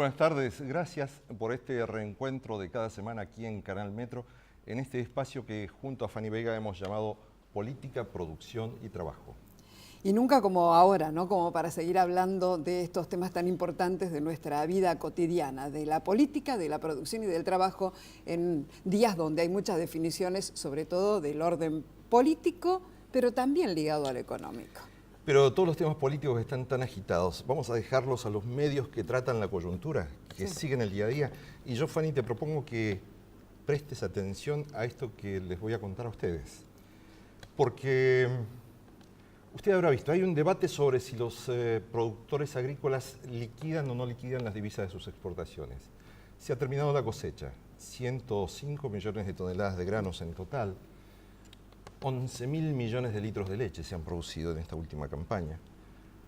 buenas tardes. Gracias por este reencuentro de cada semana aquí en Canal Metro, en este espacio que junto a Fanny Vega hemos llamado Política, Producción y Trabajo. Y nunca como ahora, ¿no? Como para seguir hablando de estos temas tan importantes de nuestra vida cotidiana, de la política, de la producción y del trabajo, en días donde hay muchas definiciones, sobre todo del orden político, pero también ligado al económico. Pero todos los temas políticos están tan agitados. Vamos a dejarlos a los medios que tratan la coyuntura, que siguen el día a día. Y yo, Fanny, te propongo que prestes atención a esto que les voy a contar a ustedes. Porque usted habrá visto, hay un debate sobre si los productores agrícolas liquidan o no liquidan las divisas de sus exportaciones. Se ha terminado la cosecha, 105 millones de toneladas de granos en total, 11.000 millones de litros de leche se han producido en esta última campaña.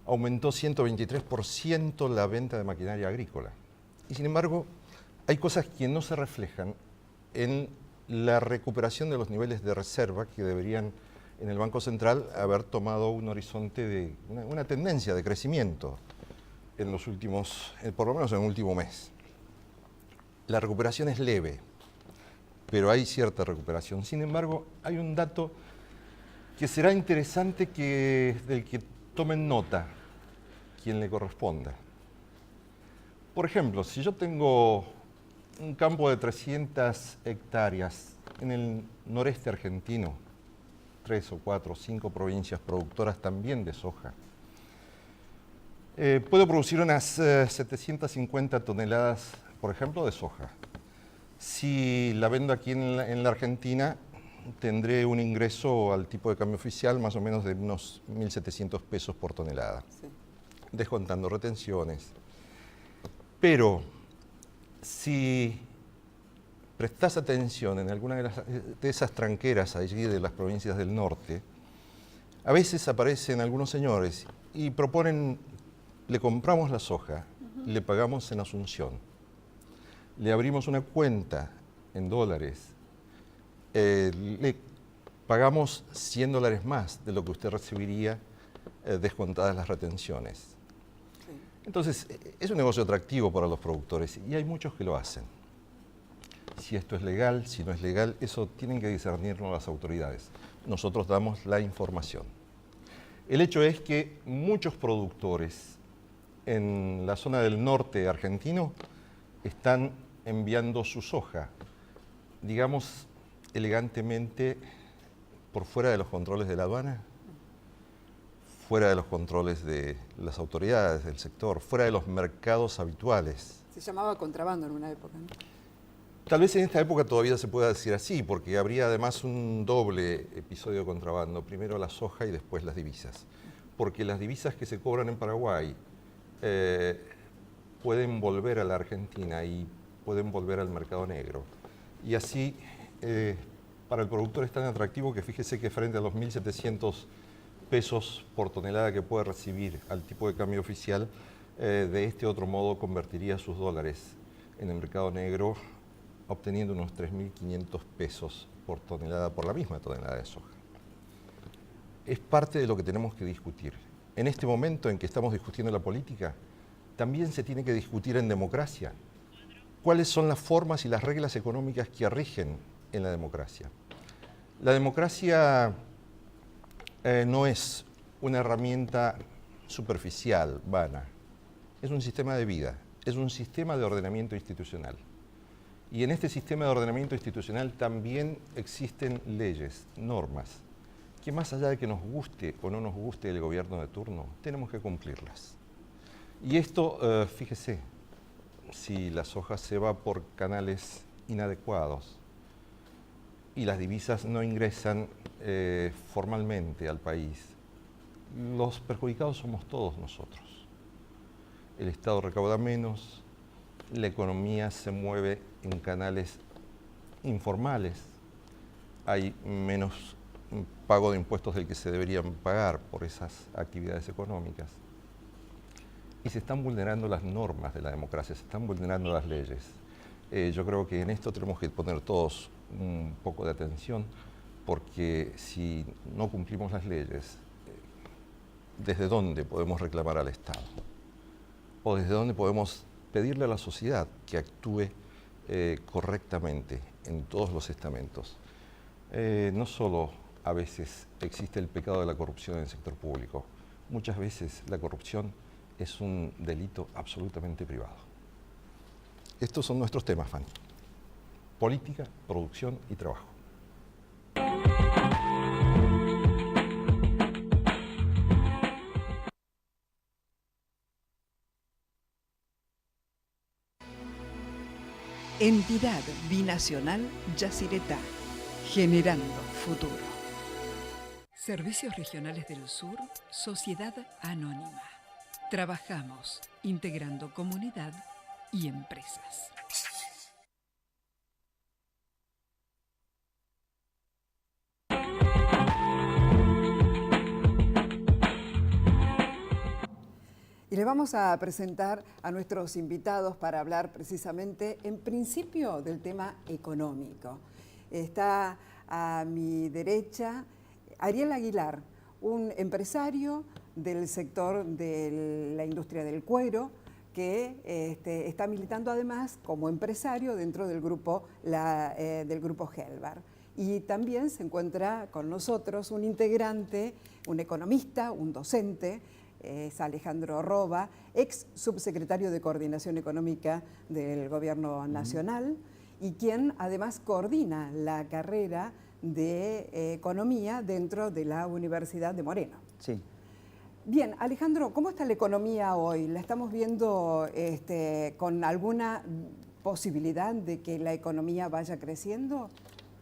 Aumentó 123% la venta de maquinaria agrícola. Y sin embargo, hay cosas que no se reflejan en la recuperación de los niveles de reserva que deberían en el Banco Central haber tomado un horizonte de una tendencia de crecimiento en los últimos, por lo menos en el último mes. La recuperación es leve, pero hay cierta recuperación. Sin embargo, hay un dato que será interesante del que tomen nota quien le corresponda. Por ejemplo, si yo tengo un campo de 300 hectáreas en el noreste argentino, 3 o 4 o 5 provincias productoras también de soja, puedo producir unas 750 toneladas, por ejemplo, de soja. Si la vendo aquí en la Argentina, tendré un ingreso al tipo de cambio oficial más o menos de unos 1.700 pesos por tonelada, descontando retenciones. Pero si prestás atención en alguna de esas tranqueras allí de las provincias del norte, a veces aparecen algunos señores y proponen, le compramos la soja, le pagamos en Asunción, le abrimos una cuenta en dólares, le pagamos $100 más de lo que usted recibiría descontadas las retenciones. Entonces, es un negocio atractivo para los productores y hay muchos que lo hacen. Si esto es legal, si no es legal, eso tienen que discernirlo las autoridades. Nosotros damos la información. El hecho es que muchos productores en la zona del norte argentino están enviando su soja, digamos elegantemente, por fuera de los controles de la aduana, fuera de los controles de las autoridades del sector, fuera de los mercados habituales. Se llamaba contrabando en una época, ¿no? Tal vez en esta época todavía se pueda decir así, porque habría además un doble episodio de contrabando, primero la soja y después las divisas. Porque las divisas que se cobran en Paraguay pueden volver a la Argentina y pueden volver al mercado negro. Y así, para el productor es tan atractivo que fíjese que frente a los 1.700 pesos por tonelada que puede recibir al tipo de cambio oficial, de este otro modo convertiría sus dólares en el mercado negro, obteniendo unos 3.500 pesos por tonelada, por la misma tonelada de soja. Es parte de lo que tenemos que discutir. En este momento en que estamos discutiendo la política, también se tiene que discutir en democracia cuáles son las formas y las reglas económicas que rigen en la democracia. La democracia no es una herramienta superficial, vana. Es un sistema de vida, es un sistema de ordenamiento institucional. Y en este sistema de ordenamiento institucional también existen leyes, normas, que más allá de que nos guste o no nos guste el gobierno de turno, tenemos que cumplirlas. Y esto, fíjese, si la soja se va por canales inadecuados y las divisas no ingresan formalmente al país, los perjudicados somos todos nosotros. El Estado recauda menos, la economía se mueve en canales informales, hay menos pago de impuestos del que se deberían pagar por esas actividades económicas. Y se están vulnerando las normas de la democracia, se están vulnerando las leyes. Yo creo que en esto tenemos que poner todos un poco de atención, porque si no cumplimos las leyes, ¿desde dónde podemos reclamar al Estado? ¿O desde dónde podemos pedirle a la sociedad que actúe correctamente en todos los estamentos. No solo a veces existe el pecado de la corrupción en el sector público, muchas veces la corrupción es un delito absolutamente privado. Estos son nuestros temas, Fanny. Política, producción y trabajo. Entidad Binacional Yacyretá, generando futuro. Servicios Regionales del Sur, Sociedad Anónima. Trabajamos integrando comunidad y empresas. Y les vamos a presentar a nuestros invitados para hablar precisamente, en principio, del tema económico. Está a mi derecha Ariel Aguilar, un empresario del sector de la industria del cuero, que está militando además como empresario dentro del grupo Helbar. Y también se encuentra con nosotros un integrante, un economista, un docente, es Alejandro Roba, ex subsecretario de Coordinación Económica del Gobierno Nacional y quien además coordina la carrera de Economía dentro de la Universidad de Moreno. Sí. Bien, Alejandro, ¿cómo está la economía hoy? ¿La estamos viendo con alguna posibilidad de que la economía vaya creciendo?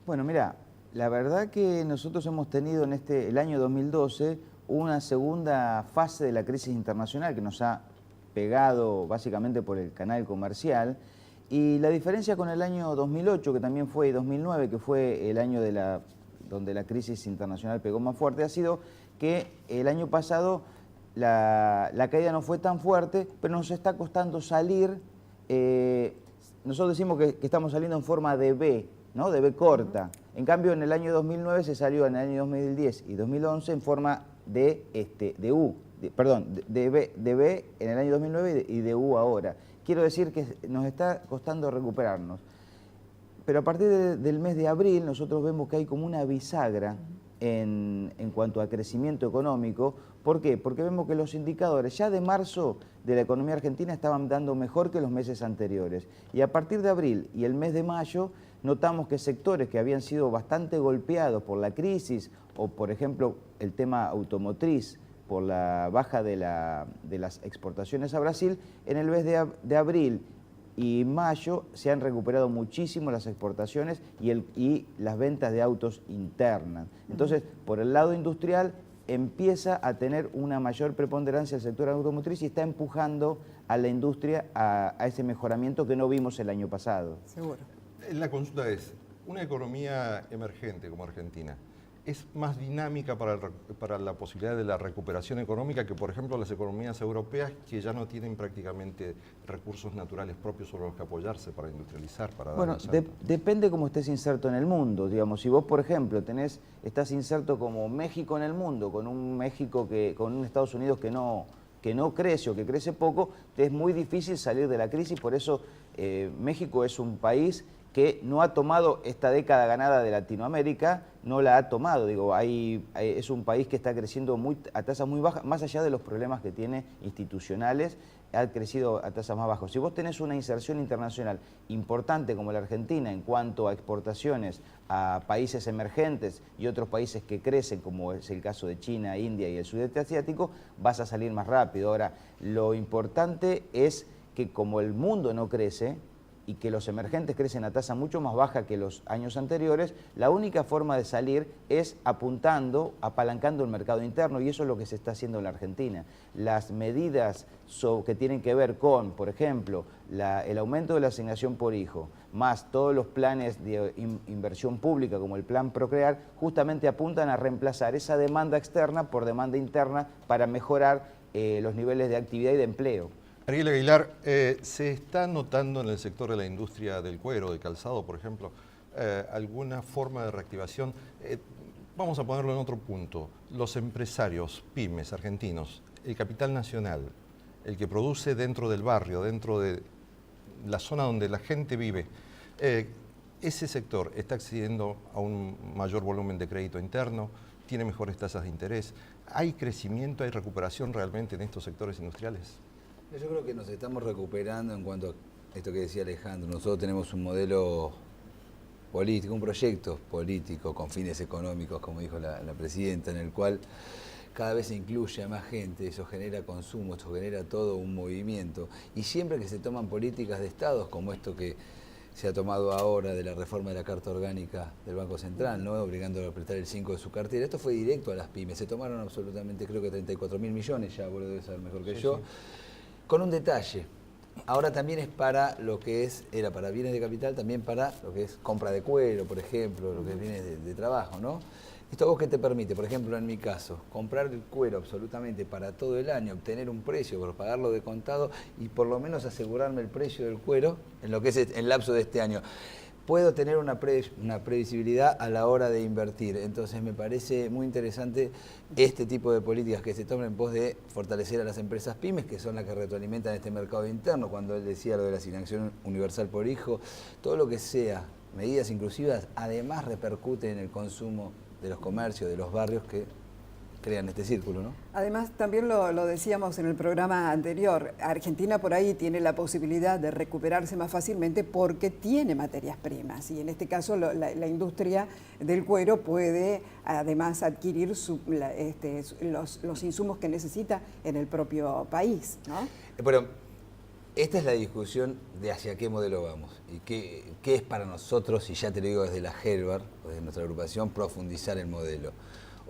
Bueno, mira, la verdad que nosotros hemos tenido en el año 2012 una segunda fase de la crisis internacional que nos ha pegado básicamente por el canal comercial, y la diferencia con el año 2008, que también fue, y 2009, que fue el año donde la crisis internacional pegó más fuerte, ha sido que el año pasado la caída no fue tan fuerte, pero nos está costando salir. Nosotros decimos que estamos saliendo en forma de V, ¿no? De V corta. En cambio, en el año 2009 se salió en el año 2010 y 2011 en forma de V en el año 2009 y de U ahora. Quiero decir que nos está costando recuperarnos. Pero a partir del mes de abril nosotros vemos que hay como una bisagra en cuanto a crecimiento económico. ¿Por qué? Porque vemos que los indicadores ya de marzo de la economía argentina estaban dando mejor que los meses anteriores. Y a partir de abril y el mes de mayo notamos que sectores que habían sido bastante golpeados por la crisis, o por ejemplo el tema automotriz, por la baja de las exportaciones a Brasil, en el mes de abril y mayo se han recuperado muchísimo las exportaciones y las ventas de autos internas. Entonces, por el lado industrial empieza a tener una mayor preponderancia el sector automotriz y está empujando a la industria a ese mejoramiento que no vimos el año pasado. Seguro. La consulta es, una economía emergente como Argentina, ¿es más dinámica para la posibilidad de la recuperación económica que, por ejemplo, las economías europeas que ya no tienen prácticamente recursos naturales propios sobre los que apoyarse para industrializar? Bueno, depende cómo estés inserto en el mundo. Digamos, si vos, por ejemplo, estás inserto como México en el mundo, con un Estados Unidos que no crece o que crece poco, te es muy difícil salir de la crisis. Por eso México es un país que no ha tomado esta década ganada de Latinoamérica, no la ha tomado. Digo, es un país que está creciendo a tasas muy bajas, más allá de los problemas que tiene institucionales, ha crecido a tasas más bajas. Si vos tenés una inserción internacional importante como la Argentina en cuanto a exportaciones a países emergentes y otros países que crecen, como es el caso de China, India y el sudeste asiático, vas a salir más rápido. Ahora, lo importante es que como el mundo no crece, y que los emergentes crecen a tasa mucho más baja que los años anteriores, la única forma de salir es apalancando el mercado interno, y eso es lo que se está haciendo en la Argentina. Las medidas que tienen que ver con, por ejemplo, el aumento de la asignación por hijo, más todos los planes de inversión pública como el Plan Procrear, justamente apuntan a reemplazar esa demanda externa por demanda interna para mejorar los niveles de actividad y de empleo. Ariel Aguilar, ¿se está notando en el sector de la industria del cuero, de calzado, por ejemplo, alguna forma de reactivación? Vamos a ponerlo en otro punto. Los empresarios, pymes, argentinos, el capital nacional, el que produce dentro del barrio, dentro de la zona donde la gente vive, ese sector está accediendo a un mayor volumen de crédito interno, tiene mejores tasas de interés. ¿Hay crecimiento, hay recuperación realmente en estos sectores industriales? Yo creo que nos estamos recuperando en cuanto a esto que decía Alejandro. Nosotros tenemos un modelo político, un proyecto político con fines económicos, como dijo la presidenta, en el cual cada vez se incluye a más gente, eso genera consumo, eso genera todo un movimiento. Y siempre que se toman políticas de Estados, como esto que se ha tomado ahora de la reforma de la Carta Orgánica del Banco Central, ¿no? Obligándolo a prestar el 5 de su cartera, esto fue directo a las pymes, se tomaron absolutamente, creo que 34.000 millones, ya vos lo debes saber mejor que yo, sí. Con un detalle. Ahora también es para lo que es, era para bienes de capital, también para lo que es compra de cuero, por ejemplo, lo que es bienes de trabajo, ¿no? ¿Esto a vos qué te permite? Por ejemplo, en mi caso, comprar el cuero absolutamente para todo el año, obtener un precio por pagarlo de contado y por lo menos asegurarme el precio del cuero en lo que es el lapso de este año. Puedo tener una previsibilidad a la hora de invertir. Entonces me parece muy interesante este tipo de políticas que se toman en pos de fortalecer a las empresas pymes, que son las que retroalimentan este mercado interno. Cuando él decía lo de la asignación universal por hijo, todo lo que sea medidas inclusivas, además repercute en el consumo de los comercios, de los barrios que crean este círculo, ¿no? Además, también lo decíamos en el programa anterior, Argentina por ahí tiene la posibilidad de recuperarse más fácilmente porque tiene materias primas y en este caso la industria del cuero puede además adquirir los insumos que necesita en el propio país, ¿no? Pero esta es la discusión de hacia qué modelo vamos y qué es para nosotros, y ya te lo digo desde la Helbar, desde nuestra agrupación, profundizar el modelo.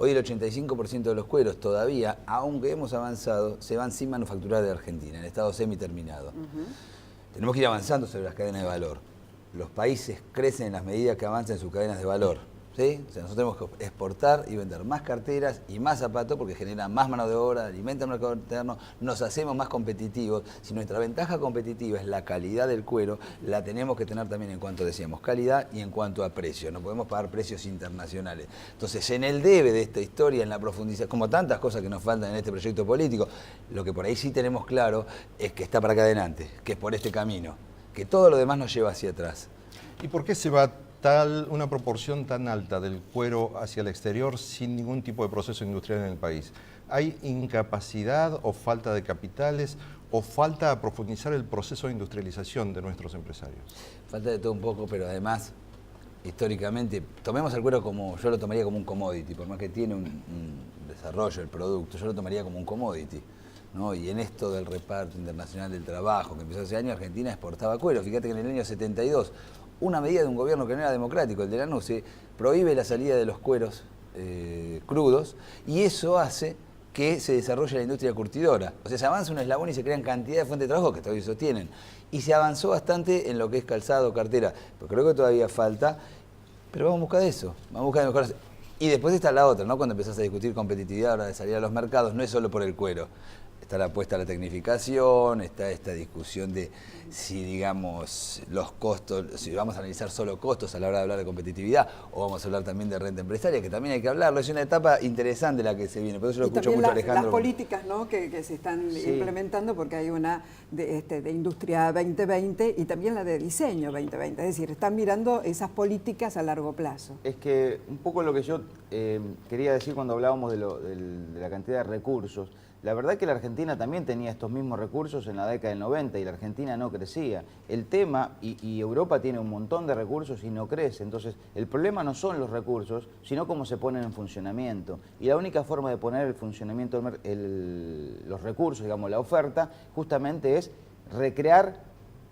Hoy el 85% de los cueros todavía, aunque hemos avanzado, se van sin manufacturar de Argentina, en estado semiterminado. Tenemos que ir avanzando sobre las cadenas de valor. Los países crecen en las medidas que avanzan en sus cadenas de valor. ¿Sí? O sea, nosotros tenemos que exportar y vender más carteras y más zapatos porque generan más mano de obra, alimentan el mercado interno, nos hacemos más competitivos. Si nuestra ventaja competitiva es la calidad del cuero, la tenemos que tener también en cuanto decíamos calidad y en cuanto a precio. No podemos pagar precios internacionales. Entonces, en el debe de esta historia, en la profundización, como tantas cosas que nos faltan en este proyecto político, lo que por ahí sí tenemos claro es que está para acá adelante, que es por este camino, que todo lo demás nos lleva hacia atrás. ¿Y por qué se va una proporción tan alta del cuero hacia el exterior sin ningún tipo de proceso industrial en el país? ¿Hay incapacidad o falta de capitales o falta de profundizar el proceso de industrialización de nuestros empresarios? Falta de todo un poco, pero además, históricamente, tomemos el cuero como, yo lo tomaría como un commodity, por más que tiene un desarrollo el producto, yo lo tomaría como un commodity, ¿no? Y en esto del reparto internacional del trabajo, que empezó hace años, Argentina exportaba cuero. Fíjate que en el año 72, una medida de un gobierno que no era democrático, el de Lanús, se prohíbe la salida de los cueros crudos y eso hace que se desarrolle la industria curtidora. O sea, se avanza un eslabón y se crean cantidad de fuentes de trabajo que todavía sostienen. Y se avanzó bastante en lo que es calzado, cartera, pero creo que todavía falta, pero vamos a buscar eso, vamos a buscar mejoras. Y después está la otra, ¿no? Cuando empezás a discutir competitividad a la hora de salir a los mercados, no es solo por el cuero. Está la apuesta a la tecnificación, está esta discusión de si, digamos, los costos, si vamos a analizar solo costos a la hora de hablar de competitividad o vamos a hablar también de renta empresaria, que también hay que hablarlo. Es una etapa interesante la que se viene, por eso yo lo escucho mucho a Alejandro. Las políticas, ¿no? que se están implementando, porque hay una de Industria 2020 y también la de Diseño 2020, es decir, están mirando esas políticas a largo plazo. Es que un poco lo que yo quería decir cuando hablábamos de la cantidad de recursos, la verdad es que la Argentina también tenía estos mismos recursos en la década del 90 y la Argentina no crecía. El tema, y Europa tiene un montón de recursos y no crece, entonces el problema no son los recursos, sino cómo se ponen en funcionamiento. Y la única forma de poner el funcionamiento, los recursos, digamos, la oferta, justamente es recrear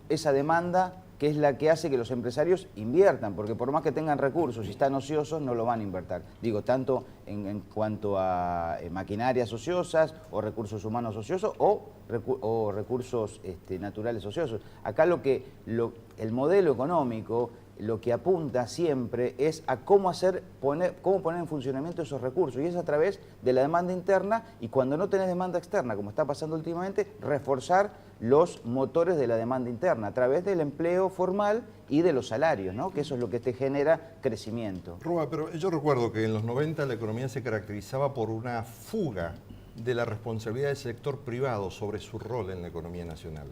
esa demanda que es la que hace que los empresarios inviertan, porque por más que tengan recursos y están ociosos, no lo van a invertir. Digo, tanto en cuanto a maquinarias ociosas, o recursos humanos ociosos, o recursos naturales ociosos. Acá el modelo económico lo que apunta siempre es a cómo poner en funcionamiento esos recursos, y es a través de la demanda interna, y cuando no tenés demanda externa, como está pasando últimamente, reforzar los motores de la demanda interna a través del empleo formal y de los salarios, ¿no? Que eso es lo que te genera crecimiento. Rúa, pero yo recuerdo que en los 90 la economía se caracterizaba por una fuga de la responsabilidad del sector privado sobre su rol en la economía nacional.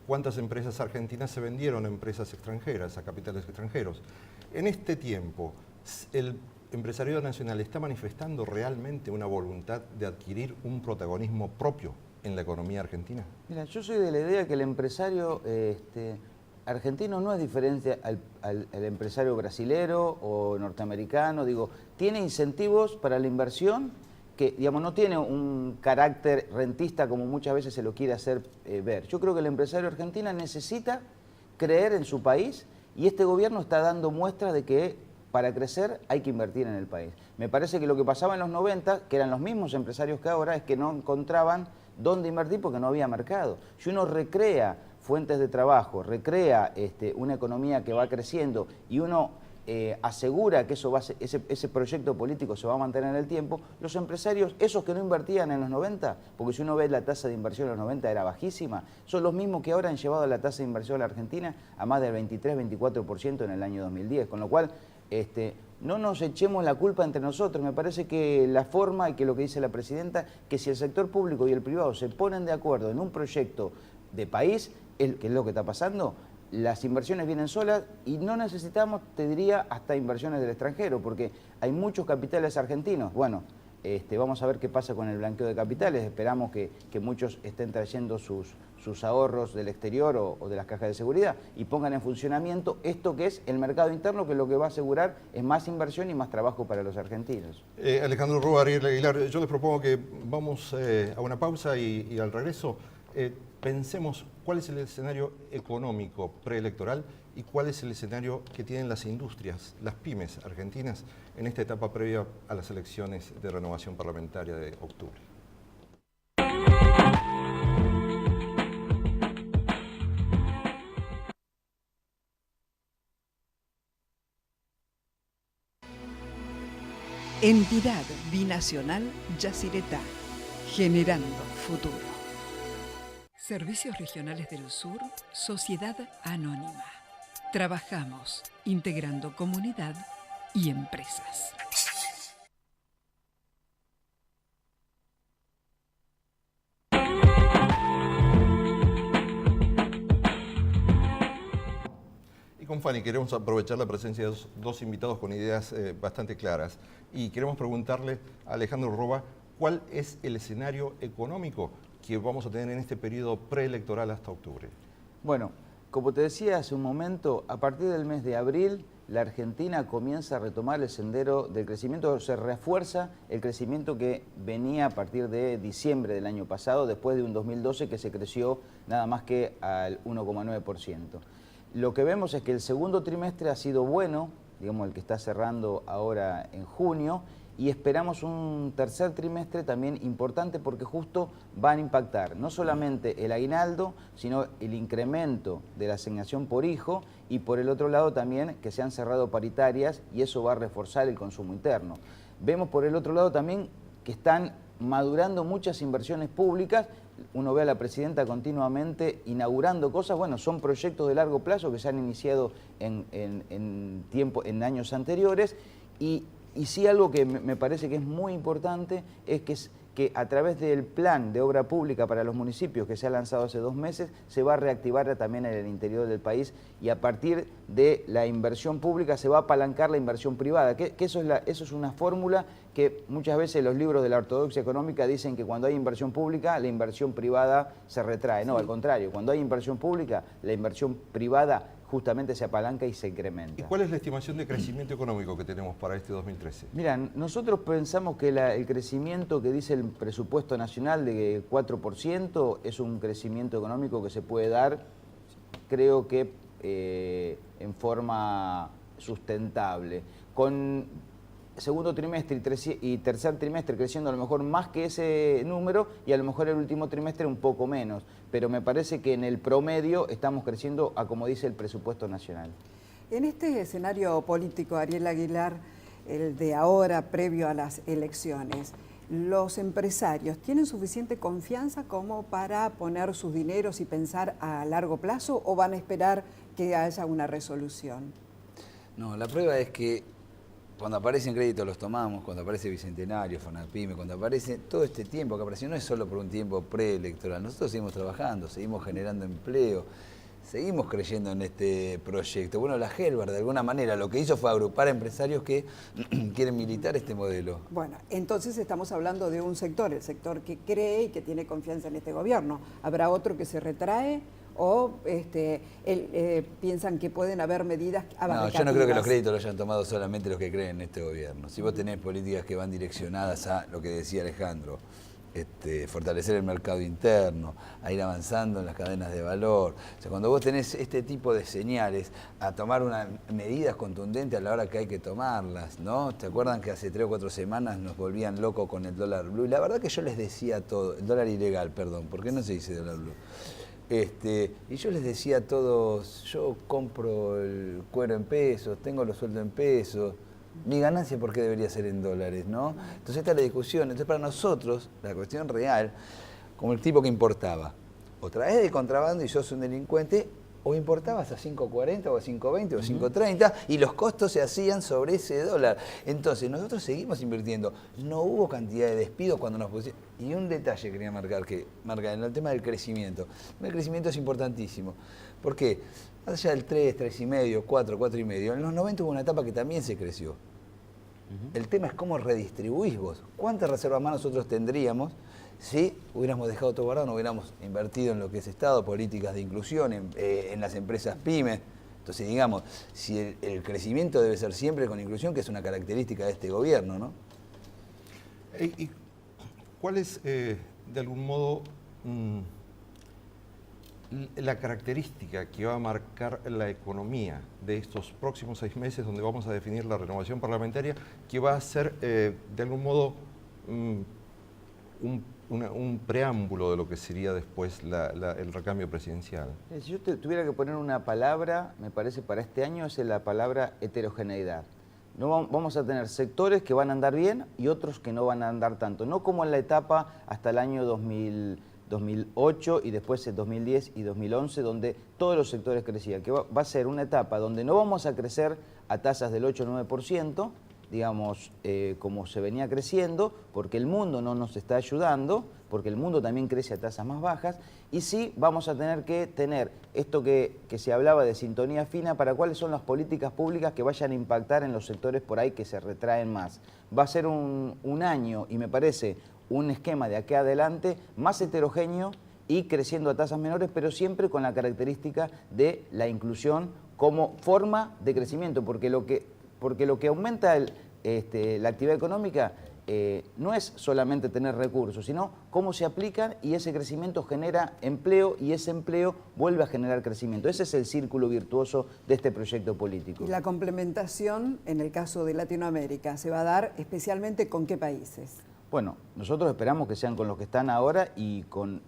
cuántas empresas argentinas se vendieron a empresas extranjeras, a capitales extranjeros. En este tiempo, el empresariado nacional está manifestando realmente una voluntad de adquirir un protagonismo propio en la economía argentina. Mira, yo soy de la idea que el empresario argentino no es diferente al empresario brasilero o norteamericano. Digo, tiene incentivos para la inversión que, digamos, no tiene un carácter rentista como muchas veces se lo quiere hacer ver. Yo creo que el empresario argentino necesita creer en su país y este gobierno está dando muestras de que para crecer hay que invertir en el país. Me parece que lo que pasaba en los 90, que eran los mismos empresarios que ahora, es que no encontraban dónde invertir porque no había mercado. Si uno recrea fuentes de trabajo, recrea una economía que va creciendo y uno asegura que ese proyecto político se va a mantener en el tiempo, los empresarios, esos que no invertían en los 90, porque si uno ve la tasa de inversión en los 90 era bajísima, son los mismos que ahora han llevado la tasa de inversión a la Argentina a más del 23-24% en el año 2010, con lo cual no nos echemos la culpa entre nosotros. Me parece que la forma y que lo que dice la presidenta, que si el sector público y el privado se ponen de acuerdo en un proyecto de país, que es lo que está pasando, las inversiones vienen solas y no necesitamos, te diría, hasta inversiones del extranjero, porque hay muchos capitales argentinos. Bueno, vamos a ver qué pasa con el blanqueo de capitales. Esperamos que muchos estén trayendo sus ahorros del exterior o de las cajas de seguridad y pongan en funcionamiento esto que es el mercado interno, que lo que va a asegurar es más inversión y más trabajo para los argentinos. Alejandro Roa, Ariel Aguilar, yo les propongo que vamos a una pausa y al regreso pensemos cuál es el escenario económico preelectoral y cuál es el escenario que tienen las industrias, las pymes argentinas en esta etapa previa a las elecciones de renovación parlamentaria de octubre. Entidad Binacional Yacyretá, generando futuro. Servicios Regionales del Sur, Sociedad Anónima. Trabajamos integrando comunidad y empresas. Y con Fanny queremos aprovechar la presencia de dos invitados con ideas bastante claras y queremos preguntarle a Alejandro Roa cuál es el escenario económico que vamos a tener en este periodo preelectoral hasta octubre. Bueno, como te decía hace un momento, a partir del mes de abril, la Argentina comienza a retomar el sendero del crecimiento, se refuerza el crecimiento que venía a partir de diciembre del año pasado, después de un 2012 que se creció nada más que al 1,9%. Lo que vemos es que el segundo trimestre ha sido bueno, digamos el que está cerrando ahora en junio, y esperamos un tercer trimestre también importante porque justo van a impactar no solamente el aguinaldo, sino el incremento de la asignación por hijo y por el otro lado también que se han cerrado paritarias y eso va a reforzar el consumo interno. Vemos por el otro lado también que están madurando muchas inversiones públicas. Uno ve a la presidenta continuamente inaugurando cosas, bueno, son proyectos de largo plazo que se han iniciado en años anteriores y sí algo que me parece que es muy importante es que a través del plan de obra pública para los municipios que se ha lanzado hace 2 meses, se va a reactivar también en el interior del país y a partir de la inversión pública se va a apalancar la inversión privada, que eso es una fórmula que muchas veces los libros de la ortodoxia económica dicen que cuando hay inversión pública, la inversión privada se retrae. No, al contrario, cuando hay inversión pública, la inversión privada justamente se apalanca y se incrementa. ¿Y cuál es la estimación de crecimiento económico que tenemos para este 2013? Mira, nosotros pensamos que el crecimiento que dice el presupuesto nacional de 4% es un crecimiento económico que se puede dar, creo que en forma sustentable. Con segundo trimestre y tercer trimestre creciendo a lo mejor más que ese número y a lo mejor el último trimestre un poco menos, pero me parece que en el promedio estamos creciendo a como dice el presupuesto nacional. En este escenario político, Ariel Aguilar, el de ahora previo a las elecciones, ¿los empresarios tienen suficiente confianza como para poner sus dineros y pensar a largo plazo o van a esperar que haya una resolución? No, la prueba es que cuando aparecen créditos los tomamos, cuando aparece Bicentenario, Fonapyme, cuando aparece todo este tiempo que apareció, no es solo por un tiempo preelectoral, nosotros seguimos trabajando, seguimos generando empleo, seguimos creyendo en este proyecto. Bueno, la Gelbar, de alguna manera, lo que hizo fue agrupar a empresarios que quieren militar este modelo. Bueno, entonces estamos hablando de un sector, el sector que cree y que tiene confianza en este gobierno. ¿Habrá otro que se retrae o piensan que pueden haber medidas abarcativas? No, yo no creo que los créditos lo hayan tomado solamente los que creen en este gobierno. Si vos tenés políticas que van direccionadas a lo que decía Alejandro, fortalecer el mercado interno, a ir avanzando en las cadenas de valor. O sea, cuando vos tenés este tipo de señales, a tomar medidas contundentes a la hora que hay que tomarlas, ¿no? ¿Te acuerdan que hace 3 o 4 semanas nos volvían locos con el dólar blue? Y la verdad que yo les decía todo, el dólar ilegal, perdón, ¿por qué no se dice dólar blue? Y yo les decía a todos, yo compro el cuero en pesos, tengo los sueldos en pesos, mi ganancia, ¿por qué debería ser en dólares? ¿No? Entonces esta es la discusión. Entonces para nosotros, la cuestión real, como el tipo que importaba, o traes de contrabando y sos un delincuente, o importabas a 5.40 o a 5.20 o a 5.30 y los costos se hacían sobre ese dólar. Entonces nosotros seguimos invirtiendo. No hubo cantidad de despidos cuando nos pusieron. Y un detalle quería marcar en el tema del crecimiento. El crecimiento es importantísimo. ¿Por qué? Más allá del 3, 3,5, 4, 4,5, en los 90 hubo una etapa que también se creció. El tema es cómo redistribuís vos. ¿Cuántas reservas más nosotros tendríamos si hubiéramos dejado todo guardado, no hubiéramos invertido en lo que es Estado, políticas de inclusión, en las empresas pymes? Entonces, digamos, si el crecimiento debe ser siempre con inclusión, que es una característica de este gobierno, ¿no? ¿Y cuál es, de algún modo, la característica que va a marcar la economía de estos próximos 6 meses, donde vamos a definir la renovación parlamentaria, que va a ser, de algún modo, un preámbulo de lo que sería después el recambio presidencial? Si yo tuviera que poner una palabra, me parece, para este año, es la palabra heterogeneidad. No vamos a tener sectores que van a andar bien y otros que no van a andar tanto. No como en la etapa hasta el año 2008 y después el 2010 y 2011, donde todos los sectores crecían. Que va a ser una etapa donde no vamos a crecer a tasas del 8 o 9%, digamos, como se venía creciendo, porque el mundo no nos está ayudando, porque el mundo también crece a tasas más bajas, y sí vamos a tener que tener esto que se hablaba de sintonía fina para cuáles son las políticas públicas que vayan a impactar en los sectores por ahí que se retraen más. Va a ser un año, y me parece un esquema de aquí adelante más heterogéneo y creciendo a tasas menores, pero siempre con la característica de la inclusión como forma de crecimiento, porque lo que aumenta la actividad económica no es solamente tener recursos, sino cómo se aplican, y ese crecimiento genera empleo y ese empleo vuelve a generar crecimiento. Ese es el círculo virtuoso de este proyecto político. Y la complementación, en el caso de Latinoamérica, ¿se va a dar especialmente con qué países? Bueno, nosotros esperamos que sean con los que están ahora y con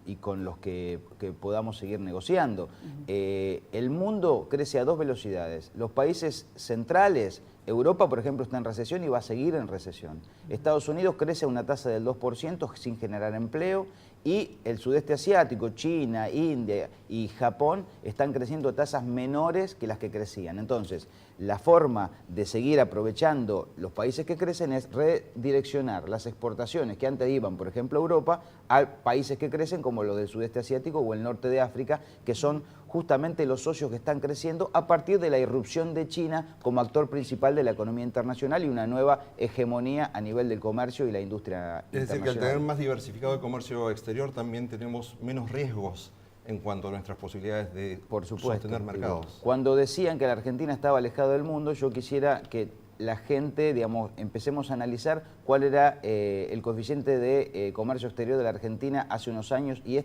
los que podamos seguir negociando. El mundo crece a 2 velocidades. Los países centrales, Europa, por ejemplo, está en recesión y va a seguir en recesión. Estados Unidos crece a una tasa del 2% sin generar empleo, y el sudeste asiático, China, India y Japón, están creciendo a tasas menores que las que crecían. Entonces, la forma de seguir aprovechando los países que crecen es redireccionar las exportaciones que antes iban, por ejemplo, a Europa, a países que crecen como los del sudeste asiático o el norte de África, que son justamente los socios que están creciendo a partir de la irrupción de China como actor principal de la economía internacional y una nueva hegemonía a nivel del comercio y la industria internacional. Es decir, que al tener más diversificado el comercio exterior también tenemos menos riesgos en cuanto a nuestras posibilidades de sostener mercados. Cuando decían que la Argentina estaba alejada del mundo, yo quisiera que la gente, digamos, empecemos a analizar cuál era el coeficiente de comercio exterior de la Argentina hace unos años, y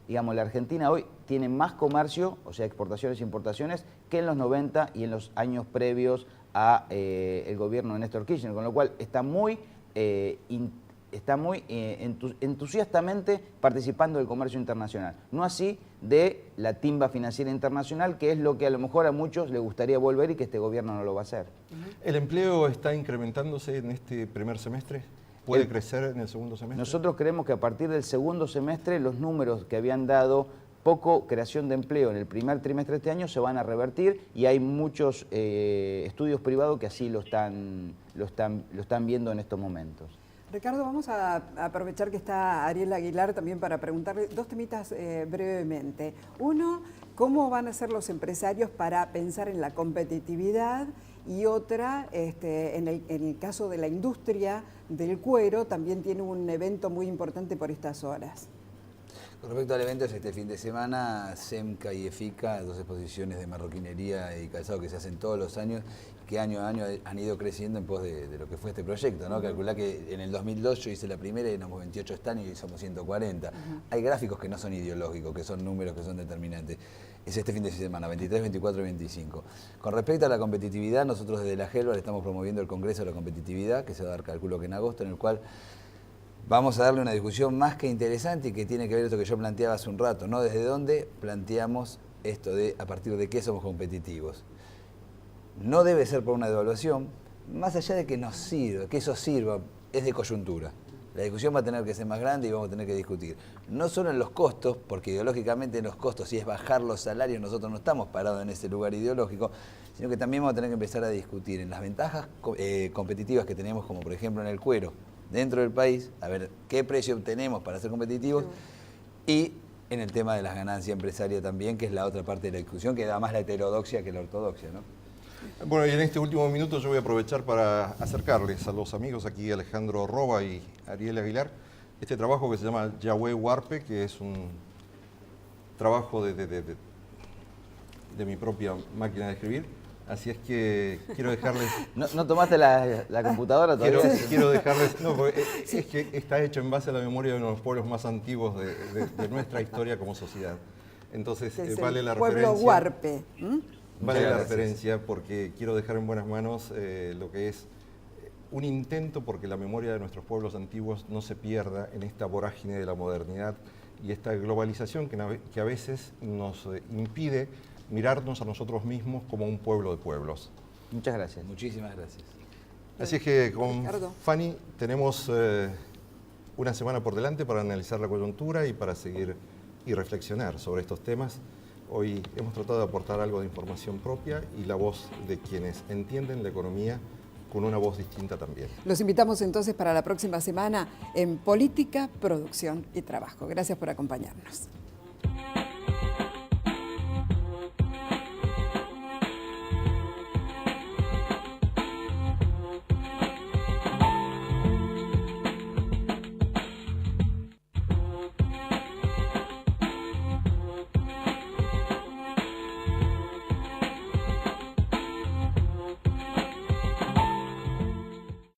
digamos, la Argentina hoy tiene más comercio, o sea, exportaciones e importaciones, que en los 90 y en los años previos a el gobierno de Néstor Kirchner, con lo cual está muy entusiastamente participando del comercio internacional. No así de la timba financiera internacional, que es lo que a lo mejor a muchos les gustaría volver y que este gobierno no lo va a hacer. ¿El empleo está incrementándose en este primer semestre? ¿Puede crecer en el segundo semestre? Nosotros creemos que a partir del segundo semestre los números que habían dado poco creación de empleo en el primer trimestre de este año se van a revertir y hay muchos estudios privados que así lo están viendo en estos momentos. Ricardo, vamos a aprovechar que está Ariel Aguilar también para preguntarle dos temitas brevemente. Uno, ¿cómo van a ser los empresarios para pensar en la competitividad? Y otra, en el caso de la industria del cuero, también tiene un evento muy importante por estas horas. Con respecto al evento, este fin de semana, SEMCA y EFICA, dos exposiciones de marroquinería y calzado que se hacen todos los años, que año a año han ido creciendo en pos de lo que fue este proyecto, ¿no? Calculá que en el 2002 yo hice la primera y éramos 28 stands y somos 140. Hay gráficos que no son ideológicos, que son números que son determinantes. Es este fin de semana, 23, 24 y 25. Con respecto a la competitividad, nosotros desde la Helvar estamos promoviendo el Congreso de la Competitividad, que se va a dar, calculo que en agosto, en el cual vamos a darle una discusión más que interesante y que tiene que ver esto que yo planteaba hace un rato, ¿no? Desde dónde planteamos esto de a partir de qué somos competitivos. No debe ser por una devaluación, más allá de que nos sirva, que eso sirva, es de coyuntura. La discusión va a tener que ser más grande y vamos a tener que discutir. No solo en los costos, porque ideológicamente en los costos, si es bajar los salarios, nosotros no estamos parados en ese lugar ideológico, sino que también vamos a tener que empezar a discutir en las ventajas competitivas que tenemos, como por ejemplo en el cuero, dentro del país, a ver qué precio obtenemos para ser competitivos, y en el tema de las ganancias empresarias también, que es la otra parte de la discusión, que da más la heterodoxia que la ortodoxia, ¿no? Bueno, y en este último minuto yo voy a aprovechar para acercarles a los amigos aquí, Alejandro Roba y Ariel Aguilar, este trabajo que se llama Yahweh Huarpe, que es un trabajo de mi propia máquina de escribir. Así es que quiero dejarles... ¿No tomaste la computadora todavía? Quiero dejarles... No, porque es que está hecho en base a la memoria de uno de los pueblos más antiguos de nuestra historia como sociedad. Entonces vale la referencia... Pueblo Huarpe. Vale la referencia porque quiero dejar en buenas manos lo que es un intento porque la memoria de nuestros pueblos antiguos no se pierda en esta vorágine de la modernidad y esta globalización que a veces nos impide mirarnos a nosotros mismos como un pueblo de pueblos. Muchas gracias. Muchísimas gracias. Así es que con Ricardo. Fanny tenemos una semana por delante para analizar la coyuntura y para seguir y reflexionar sobre estos temas. Hoy hemos tratado de aportar algo de información propia y la voz de quienes entienden la economía con una voz distinta también. Los invitamos entonces para la próxima semana en Política, Producción y Trabajo. Gracias por acompañarnos.